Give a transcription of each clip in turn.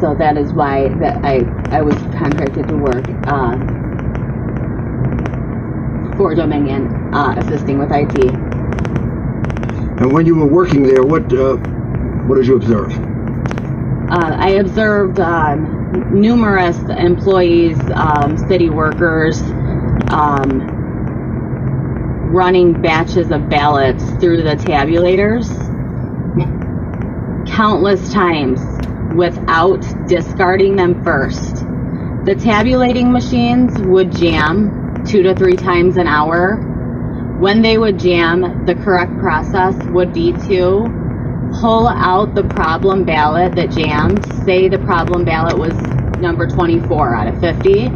so that is why that I was contracted to work for Dominion, assisting with IT. And when you were working there, what did you observe? I observed numerous employees, city workers, running batches of ballots through the tabulators countless times without discarding them first. The tabulating machines would jam 2 to 3 times an hour. When they would jam, the correct process would be to pull out the problem ballot that jammed. Say the problem ballot was number 24 out of 50.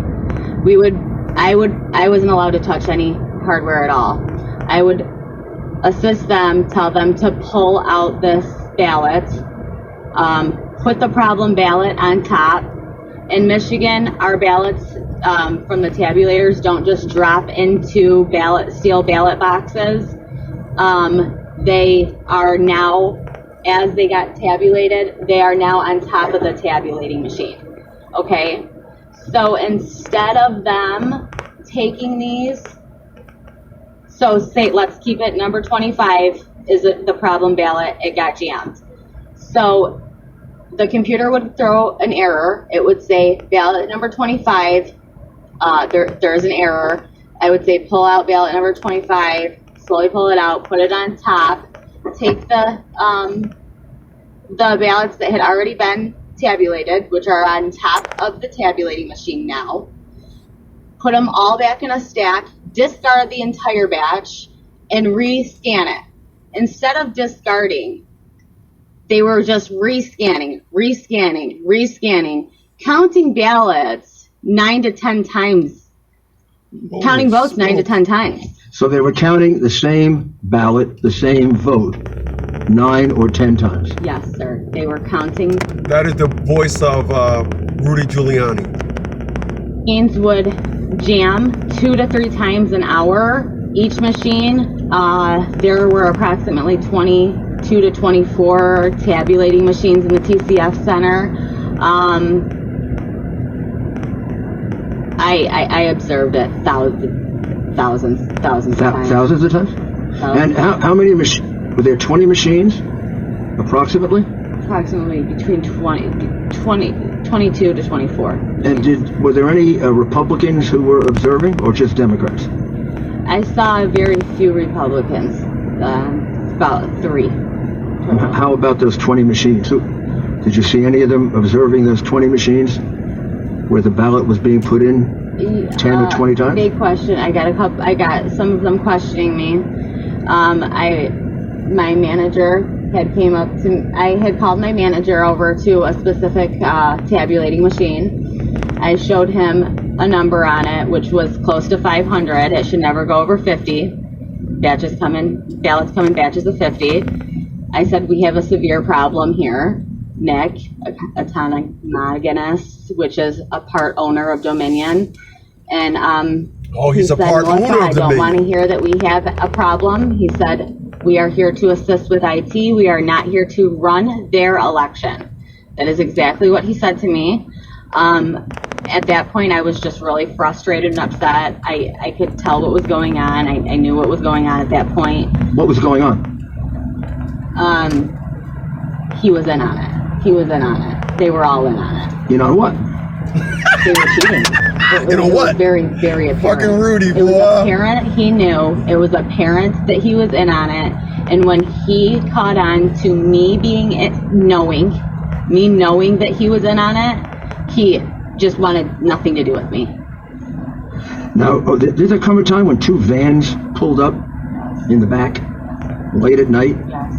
I wasn't allowed to touch any hardware at all. I would assist them, tell them to pull out this ballot, put the problem ballot on top. In Michigan, our ballots from the tabulators don't just drop into steel ballot boxes. They are now, as they got tabulated, they are now on top of the tabulating machine. Okay? So instead of them taking these, so say, let's keep it number 25 is the problem ballot, it got jammed. So the computer would throw an error. It would say ballot number 25, there's an error. I would say pull out ballot number 25, slowly pull it out, put it on top, take the ballots that had already been tabulated, which are on top of the tabulating machine now, put them all back in a stack, discard the entire batch, and re-scan it. Instead of discarding, they were just re-scanning, counting ballots 9 to 10 times, counting votes 9 to 10 times. So they were counting the same ballot, the same vote, 9 or 10 times? Yes, sir. They were counting. That is the voice of Rudy Giuliani. Machines would jam 2 to 3 times an hour. Each machine, there were approximately 22 to 24 tabulating machines in the TCF center. I observed it thousands of times. Thousands of times? And how many were there 20 machines, approximately? Approximately between 22 to 24. And were there any Republicans who were observing, or just Democrats? I saw very few Republicans, about 3. How about those 20 machines? Did you see any of them observing those 20 machines where the ballot was being put in 10 or 20 times? Big question. I got some of them questioning me. My manager had came up to. I had called my manager over to a specific tabulating machine. I showed him a number on it, which was close to 500. It should never go over 50. Ballots come in batches of 50. I said, we have a severe problem here. Nick, autonomous, which is a part owner of Dominion. And he's a part owner of Dominion. I don't want to hear that we have a problem. He said, we are here to assist with IT. We are not here to run their election. That is exactly what he said to me. At that point, I was just really frustrated and upset. I could tell what was going on. I knew what was going on at that point. What was going on? He was in on it. They were all in on it. You know what? They were cheating. It was very, very apparent. Fucking Rudy, boy. It was apparent. He knew. It was apparent that he was in on it. And when he caught on to me knowing that he was in on it, he just wanted nothing to do with me. Now, did there come a time when 2 vans pulled up in the back late at night? Yes.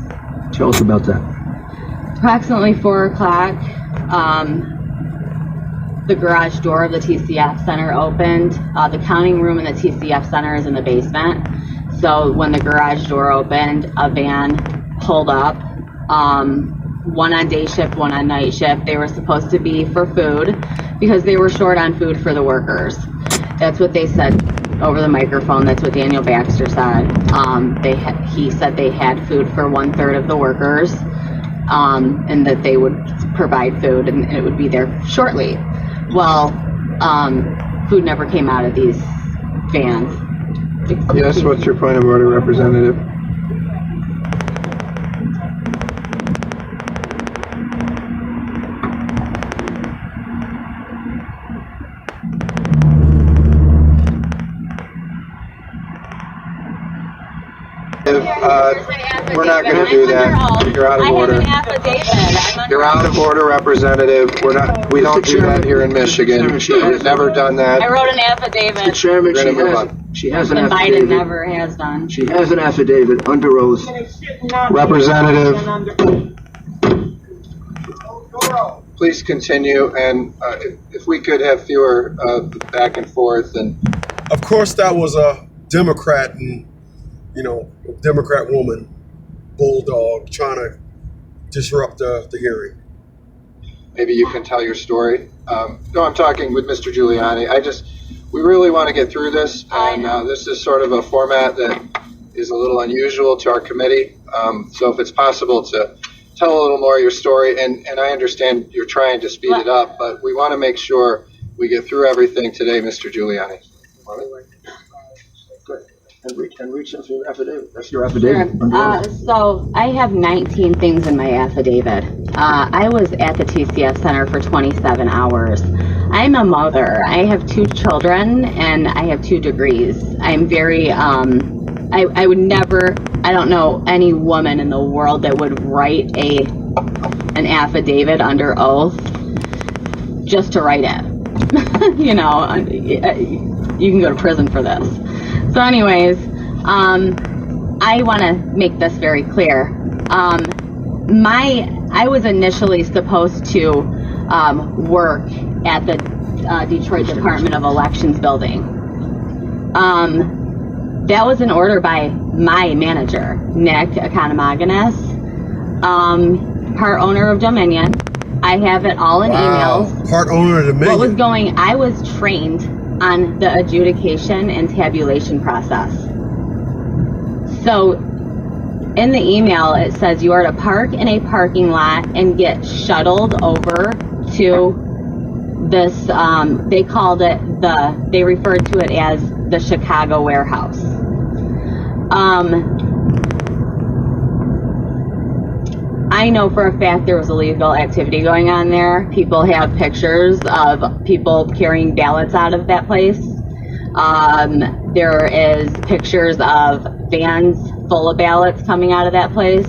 Tell us about that. Approximately 4 o'clock, the garage door of the TCF center opened. The counting room in the TCF center is in the basement. So when the garage door opened, a van pulled up. One on day shift, one on night shift. They were supposed to be for food because they were short on food for the workers. That's what they said over the microphone. That's what Daniel Baxter said. He said they had food for 1/3 of the workers, and that they would provide food, and it would be there shortly. Well, food never came out of these vans. Yes, what's your point of order, Representative? We're not going to do that. You're out of order. I have an affidavit. You're out of order, Representative. We don't do that here in Michigan. We've never done that. I wrote an affidavit. Mr. Chairman, We're gonna move on. she has an And Biden affidavit. never has done. She has an affidavit under oath. Representative, please continue, and if we could have fewer back and forth. And Of course, that was a Democrat and, Democrat woman, bulldog, trying to disrupt the hearing. maybe you can tell your story. No, I'm talking with Mr. Giuliani. We really want to get through this, and this is sort of a format that is a little unusual to our committee. So if it's possible to tell a little more of your story, and I understand you're trying to speed it up, but we want to make sure we get through everything today, Mr. Giuliani. Good. And reach into your affidavit. That's your affidavit. Sure. So I have 19 things in my affidavit. I was at the TCF Center for 27 hours. I'm a mother. I have 2 children and I have 2 degrees. I'm very, I would never, I don't know any woman in the world that would write an affidavit under oath just to write it. You can go to prison for this. So anyways, I want to make this very clear. I was initially supposed to work at the Detroit Department of Elections building. That was an order by my manager, Nick Economagounis, part owner of Dominion. I have it all in emails. Part owner of Dominion. I was trained on the adjudication and tabulation process. So in the email, it says you are to park in a parking lot and get shuttled over to this, they referred to it as the Chicago warehouse. I know for a fact there was illegal activity going on there. People have pictures of people carrying ballots out of that place. There is pictures of vans full of ballots coming out of that place.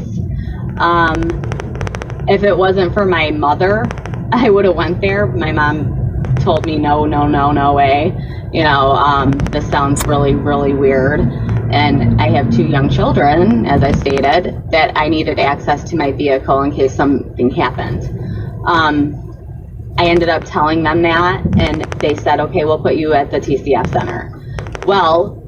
If it wasn't for my mother, I would have went there. My mom told me no way. This sounds really, really weird. And I have 2 young children, as I stated, that I needed access to my vehicle in case something happened. I ended up telling them that, and they said, okay, we'll put you at the TCF Center. Well,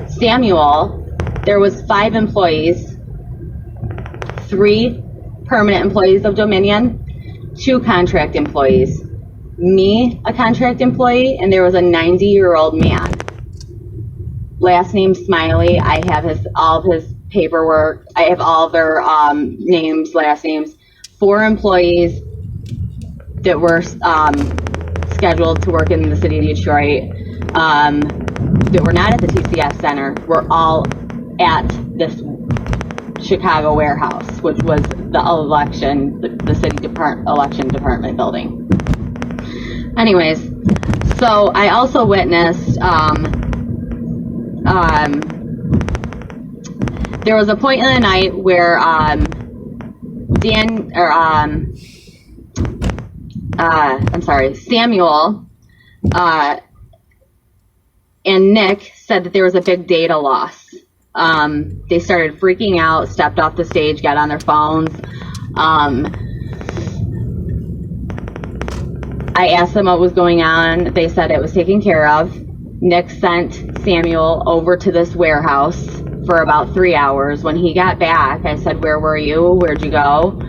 Samuel, there was 5 employees, 3 permanent employees of Dominion, 2 contract employees, me, a contract employee, and there was a 90-year-old man. Last name Smiley. I have all of his paperwork. I have all of their names, last names. 4 employees that were scheduled to work in the city of Detroit that were not at the TCF Center were all at this Chicago warehouse, which was the city election department building. Anyways, so I also witnessed there was a point in the night where Samuel and Nick said that there was a big data loss. They started freaking out, stepped off the stage, got on their phones. I asked them what was going on. They said it was taken care of. Nick sent Samuel over to this warehouse for about 3 hours. When he got back, I said, where were you? Where'd you go?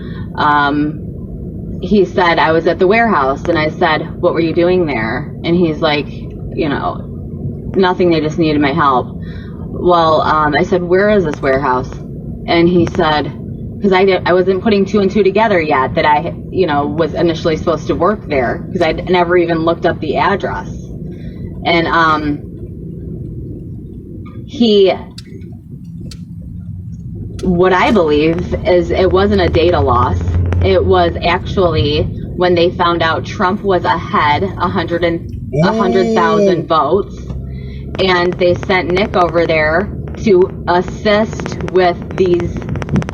He said, I was at the warehouse. And I said, what were you doing there? And he's like, nothing, they just needed my help. Well, I said, where is this warehouse? And he said, because I wasn't putting two and two together yet that I, was initially supposed to work there, because I'd never even looked up the address. And what I believe is it wasn't a data loss. It was actually when they found out Trump was ahead 100,000 votes, and they sent Nick over there to assist with these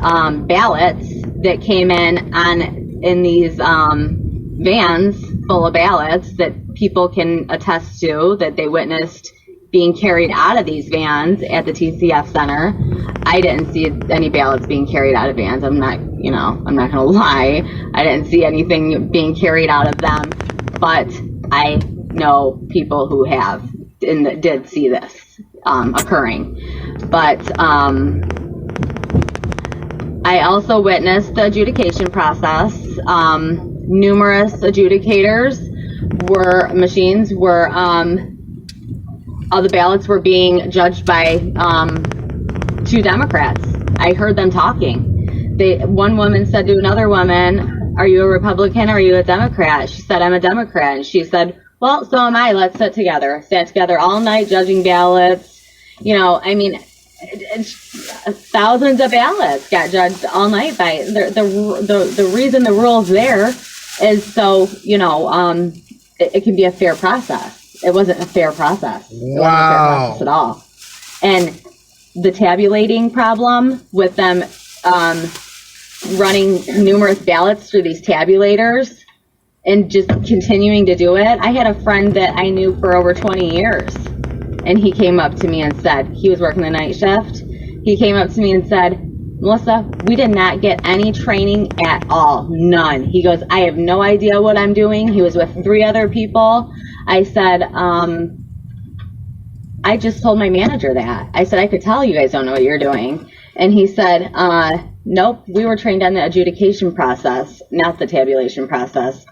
ballots that came in these vans full of ballots that people can attest to that they witnessed being carried out of these vans at the TCF Center. I didn't see any ballots being carried out of vans. I'm not gonna lie. I didn't see anything being carried out of them, but I know people who have and that did see this occurring. But I also witnessed the adjudication process. Numerous adjudicators all the ballots were being judged by two Democrats. I heard them talking. One woman said to another woman, "Are you a Republican or are you a Democrat?" She said, "I'm a Democrat." And she said, "Well, so am I. Let's sit together." Sat together all night judging ballots. Thousands of ballots got judged all night by the reason the rule's there is so it can be a fair process. It wasn't a fair process. It wasn't a fair process at all. And the tabulating problem with them running numerous ballots through these tabulators and just continuing to do it. I had a friend that I knew for over 20 years, and he came up to me and said, he was working the night shift. He came up to me and said, "Melissa, we did not get any training at all. None." He goes, "I have no idea what I'm doing." He was with 3 other people. I said, I just told my manager that. I said, "I could tell you guys don't know what you're doing." And he said, "Nope, we were trained on the adjudication process, not the tabulation process."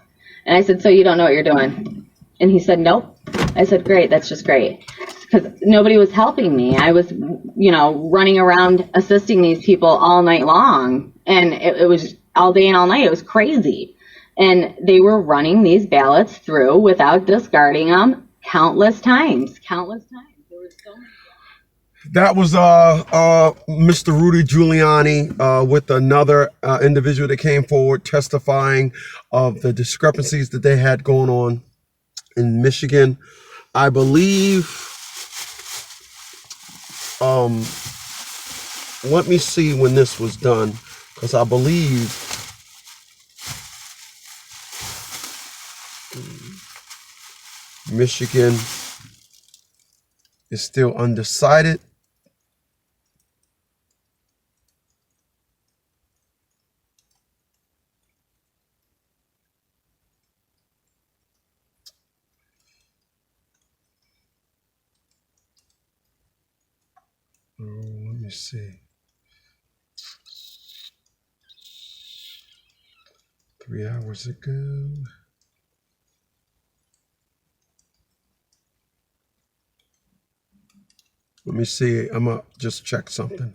And I said, "So you don't know what you're doing?" And he said, "Nope." I said, "Great, that's just great." Because nobody was helping me. I was, running around assisting these people all night long. And it was all day and all night. It was crazy. And they were running these ballots through without discarding them countless times. There were so many. That was Mr. Rudy Giuliani with another individual that came forward testifying of the discrepancies that they had going on in Michigan. I believe, let me see when this was done, because I believe Michigan is still undecided. Let me see. 3 hours ago. Let me see. I'm going to just check something.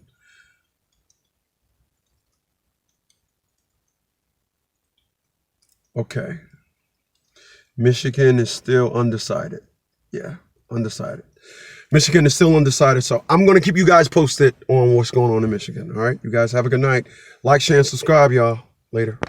Okay. Michigan is still undecided. Yeah, undecided. Michigan is still undecided. So I'm going to keep you guys posted on what's going on in Michigan. All right. You guys have a good night. Like, share, and subscribe, y'all. Later.